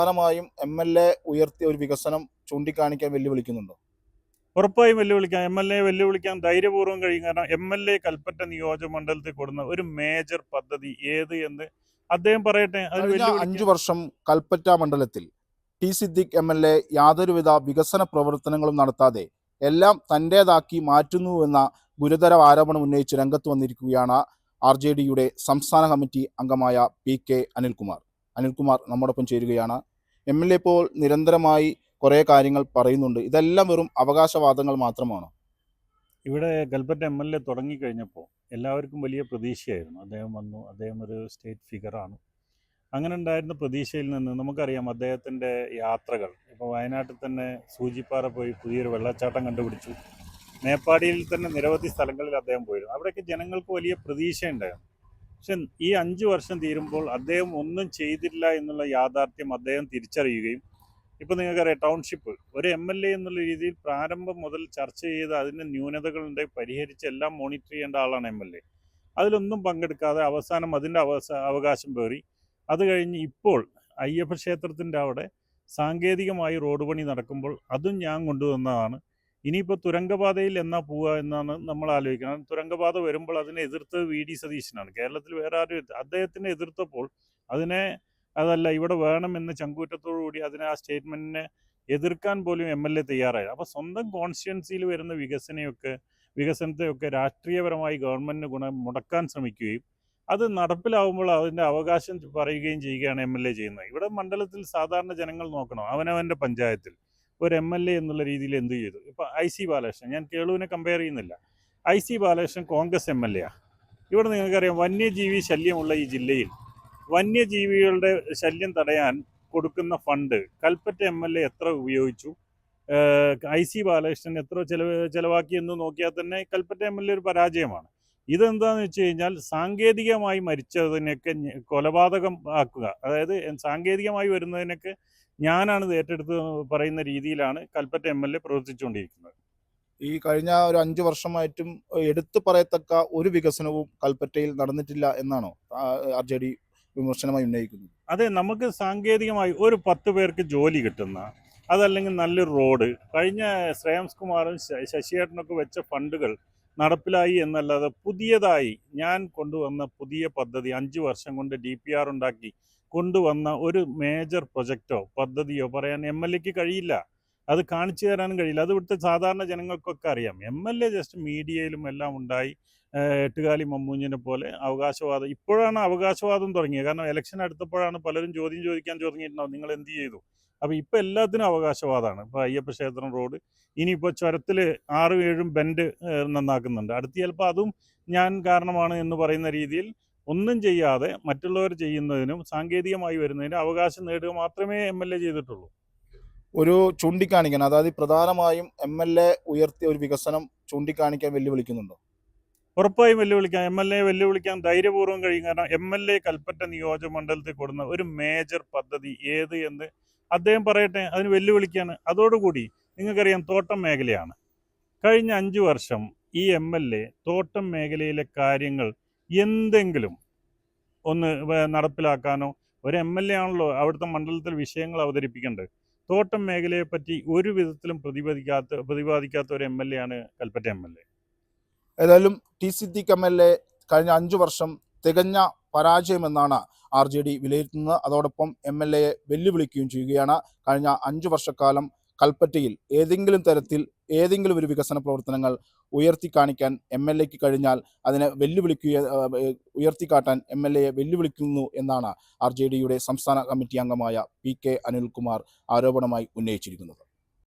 പ്രധാനമായും എം.എൽ.എ ഉയർത്തിയ ഒരു വികസനം ചൂണ്ടിക്കാണിക്കാൻ വെല്ലുവിളിക്കുന്നുണ്ടോ? ഉറപ്പായും വെല്ലുവിളിക്കാം. എം.എൽ.എ വെല്ലുവിളിക്കാൻ ധൈര്യപൂർവ്വം കഴിയും. കാരണം എം.എൽ.എ കൽപ്പറ്റ നിയോജക മണ്ഡലത്തിൽ കൊടുക്കുന്ന ഒരു മേജർ പദ്ധതി ഏത് എന്ന് അദ്ദേഹം പറയട്ടെ. അതിന് കഴിഞ്ഞ 5 വർഷം കൽപ്പറ്റ മണ്ഡലത്തിൽ ടി സിദ്ദിഖ് എം.എൽ.എ യാതൊരുവിധ വികസന പ്രവർത്തനങ്ങളും നടത്താതെ എല്ലാം തൻ്റേതാക്കി മാറ്റുന്നുവെന്ന ഗുരുതര ആരോപണം ഉന്നയിച്ച് രംഗത്ത് വന്നിരിക്കുകയാണ് RJDയുടെ സംസ്ഥാന കമ്മിറ്റി അംഗമായ PK അനിൽകുമാർ. അനിൽകുമാർ നമ്മോടൊപ്പം ചേരുകയാണ്. എം.എൽ.എ ഇപ്പോൾ നിരന്തരമായി കുറേ കാര്യങ്ങൾ പറയുന്നുണ്ട്. ഇതെല്ലാം വെറും അവകാശവാദങ്ങൾ മാത്രമാണോ? ഇവിടെ കൽപ്പറ്റ എം.എൽ.എ തുടങ്ങിക്കഴിഞ്ഞപ്പോൾ എല്ലാവർക്കും വലിയ പ്രതീക്ഷയായിരുന്നു. അദ്ദേഹം വന്നു, അദ്ദേഹം ഒരു സ്റ്റേറ്റ് ഫിഗറാണ്. അങ്ങനെ ഉണ്ടായിരുന്ന പ്രതീക്ഷയിൽ നിന്ന് നമുക്കറിയാം അദ്ദേഹത്തിൻ്റെ യാത്രകൾ. ഇപ്പോൾ വയനാട്ടിൽ തന്നെ സൂചിപ്പാറ പോയി പുതിയൊരു വെള്ളച്ചാട്ടം കണ്ടുപിടിച്ചു. മേപ്പാടിയിൽ തന്നെ നിരവധി സ്ഥലങ്ങളിൽ അദ്ദേഹം പോയിരുന്നു. അവിടെയൊക്കെ ജനങ്ങൾക്ക് വലിയ പ്രതീക്ഷയുണ്ടായിരുന്നു. പക്ഷെ ഈ 5 വർഷം തീരുമ്പോൾ അദ്ദേഹം ഒന്നും ചെയ്തില്ല എന്നുള്ള യാഥാർത്ഥ്യം അദ്ദേഹം തിരിച്ചറിയുകയും, ഇപ്പോൾ നിങ്ങൾക്കറിയാം ടൗൺഷിപ്പ് ഒരു എം.എൽ.എ എന്നുള്ള രീതിയിൽ പ്രാരംഭം മുതൽ ചർച്ച ചെയ്ത് അതിൻ്റെ ന്യൂനതകളുണ്ട് പരിഹരിച്ച് എല്ലാം മോണിറ്റർ ചെയ്യേണ്ട ആളാണ് എം.എൽ.എ. അതിലൊന്നും പങ്കെടുക്കാതെ അവസാനം അതിൻ്റെ അവകാശം പേറി. അത് കഴിഞ്ഞ് ഇപ്പോൾ അയ്യപ്പ ക്ഷേത്രത്തിൻ്റെ അവിടെ സാങ്കേതികമായി റോഡ് പണി നടക്കുമ്പോൾ അതും ഞാൻ കൊണ്ടുവന്നതാണ്. ഇനിയിപ്പോൾ തുരങ്കപാതയിൽ എന്നാ പോവുക എന്നാണ് നമ്മൾ ആലോചിക്കുന്നത്. തുരങ്കപാത വരുമ്പോൾ അതിനെ എതിർത്തത് VD സതീശനാണ്. കേരളത്തിൽ വേറെ ആരും അദ്ദേഹത്തിനെ എതിർത്തപ്പോൾ അതിനെ അതല്ല ഇവിടെ വേണമെന്ന് ചങ്കൂറ്റത്തോടു കൂടി അതിനെ ആ സ്റ്റേറ്റ്മെൻറ്റിനെ എതിർക്കാൻ പോലും എം.എൽ.എ തയ്യാറായി. അപ്പോൾ സ്വന്തം കോൺസ്റ്റിറ്റ്യുവൻസിയിൽ വരുന്ന വികസനത്തെയൊക്കെ രാഷ്ട്രീയപരമായി ഗവൺമെൻറ്റിന് മുടക്കാൻ ശ്രമിക്കുകയും അത് നടപ്പിലാവുമ്പോൾ അതിൻ്റെ അവകാശം പറയുകയും ചെയ്യുകയാണ് എം.എൽ.എ ചെയ്യുന്നത്. ഇവിടെ മണ്ഡലത്തിൽ സാധാരണ ജനങ്ങൾ നോക്കണം, അവനവൻ്റെ പഞ്ചായത്തിൽ ഒരു എം.എൽ.എ എന്നുള്ള രീതിയിൽ എന്ത് ചെയ്തു. ഇപ്പോൾ IC ബാലകൃഷ്ണൻ, ഞാൻ കേളുവിനെ കമ്പയർ ചെയ്യുന്നില്ല. IC Balakrishnan Congress MLA. ഇവിടെ നിങ്ങൾക്കറിയാം വന്യജീവി ശല്യമുള്ള ഈ ജില്ലയിൽ വന്യജീവികളുടെ ശല്യം തടയാൻ കൊടുക്കുന്ന ഫണ്ട് കൽപ്പറ്റ എം.എൽ.എ എത്ര ഉപയോഗിച്ചു, IC ബാലകൃഷ്ണൻ എത്ര ചിലവാക്കി എന്ന് നോക്കിയാൽ തന്നെ കൽപ്പറ്റ എം.എൽ.എ ഒരു പരാജയമാണ്. ഇതെന്താണെന്ന് വെച്ച് കഴിഞ്ഞാൽ സാങ്കേതികമായി മരിച്ചതിനൊക്കെ കൊലപാതകം ആക്കുക, അതായത് സാങ്കേതികമായി വരുന്നതിനൊക്കെ ഞാനാണ് ഏറ്റെടുത്ത് പറയുന്ന രീതിയിലാണ് കൽപ്പറ്റ എം.എൽ.എ പ്രവർത്തിച്ചുകൊണ്ടിരിക്കുന്നത്. ഈ കഴിഞ്ഞ ഒരു 5 വർഷമായിട്ടും എടുത്തു പറയത്തക്ക ഒരു വികസനവും കൽപ്പറ്റയിൽ നടന്നിട്ടില്ല എന്നാണോ RJD വിമർശനമായി ഉന്നയിക്കുന്നത്? അതെ, നമുക്ക് സാങ്കേതികമായി ഒരു 10 പേർക്ക് ജോലി കിട്ടുന്ന, അതല്ലെങ്കിൽ നല്ലൊരു റോഡ്, കഴിഞ്ഞ ശ്രേയംസ് കുമാറും ശശിയേട്ടനൊക്കെ വെച്ച ഫണ്ടുകൾ നടപ്പിലായി എന്നല്ലാതെ പുതിയതായി ഞാൻ കൊണ്ടുവന്ന പുതിയ പദ്ധതി 5 വർഷം കൊണ്ട് DPR ഉണ്ടാക്കി കൊണ്ടുവന്ന ഒരു മേജർ പ്രൊജക്റ്റോ പദ്ധതിയോ പറയാൻ എം.എൽ.എക്ക് കഴിയില്ല. അത് കാണിച്ചു തരാനും കഴിയില്ല. അത് ഇവിടുത്തെ സാധാരണ ജനങ്ങൾക്കൊക്കെ അറിയാം. എം.എൽ.എ ജസ്റ്റ് മീഡിയയിലും എല്ലാം ഉണ്ടായി എട്ടുകാലി മമ്മൂഞ്ഞിനെ പോലെ അവകാശവാദം. ഇപ്പോഴാണ് അവകാശവാദം തുടങ്ങിയത്. കാരണം ഇലക്ഷൻ അടുത്തപ്പോഴാണ് പലരും ചോദ്യം ചോദിക്കാൻ തുടങ്ങിയിട്ടുണ്ടാവും, നിങ്ങൾ എന്ത് ചെയ്തു. അപ്പോൾ ഇപ്പോൾ എല്ലാത്തിനും അവകാശവാദമാണ്. ഇപ്പോൾ അയ്യപ്പ ക്ഷേത്രം റോഡ്, ഇനിയിപ്പോൾ ചുരത്തിൽ 6-7 ബെൻഡ് നന്നാക്കുന്നുണ്ട്. അടുത്ത് ചിലപ്പോൾ അതും ഞാൻ കാരണമാണ് എന്ന് പറയുന്ന രീതിയിൽ ഒന്നും ചെയ്യാതെ മറ്റുള്ളവർ ചെയ്യുന്നതിനും സാങ്കേതികമായി വരുന്നതിനും അവകാശം നേടുക മാത്രമേ എം.എൽ.എ ചെയ്തിട്ടുള്ളൂ. ഒരു ചൂണ്ടിക്കാണിക്കാൻ, അതായത് പ്രധാനമായും എം.എൽ.എ ഉയർത്തിയ ഒരു വികസനം ചൂണ്ടിക്കാണിക്കാൻ വെല്ലുവിളിക്കുന്നുണ്ടോ? ഉറപ്പായും വെല്ലുവിളിക്കാം. എം.എൽ.എ വെല്ലുവിളിക്കാൻ ധൈര്യപൂർവ്വം കഴിയും. കാരണം എം.എൽ.എ കൽപ്പറ്റ നിയോജക മണ്ഡലത്തിൽ കൊടുക്കുന്ന ഒരു മേജർ പദ്ധതി ഏത് എന്ന് അദ്ദേഹം പറയട്ടെ. അതിന് വെല്ലുവിളിക്കുകയാണ്. അതോടുകൂടി നിങ്ങൾക്കറിയാം തോട്ടം മേഖലയാണ്. കഴിഞ്ഞ 5 വർഷം ഈ എം.എൽ.എ തോട്ടം മേഖലയിലെ കാര്യങ്ങൾ എന്തെങ്കിലും ഒന്ന് നടപ്പിലാക്കാനോ, ഒരു എം.എൽ.എ ആണല്ലോ അവിടുത്തെ മണ്ഡലത്തിൽ വിഷയങ്ങൾ അവതരിപ്പിക്കേണ്ടത്. തോട്ടം മേഖലയെപ്പറ്റി ഒരു വിധത്തിലും പ്രതിപാദിക്കാത്ത ഒരു എം.എൽ.എ ആണ് കൽപ്പറ്റ എം.എൽ.എ. ഏതായാലും ടി സിദ്ദിഖ് എം.എൽ.എ കഴിഞ്ഞ 5 വർഷം തികഞ്ഞ പരാജയമെന്നാണ് RJD വിലയിരുത്തുന്നത്. അതോടൊപ്പം എം.എൽ.എയെ വെല്ലുവിളിക്കുകയും ചെയ്യുകയാണ്. കഴിഞ്ഞ 5 വർഷക്കാലം കൽപ്പറ്റയിൽ ഏതെങ്കിലും തരത്തിൽ ഏതെങ്കിലും ഒരു വികസന പ്രവർത്തനങ്ങൾ ഉയർത്തിക്കാണിക്കാൻ എം.എൽ.എക്ക് കഴിഞ്ഞാൽ അതിനെ ഉയർത്തിക്കാട്ടാൻ എം.എൽ.എയെ വെല്ലുവിളിക്കുന്നു എന്നാണ് RJDയുടെ സംസ്ഥാന കമ്മിറ്റി അംഗമായ PK അനിൽകുമാർ ആരോപണമായി ഉന്നയിച്ചിരിക്കുന്നത്.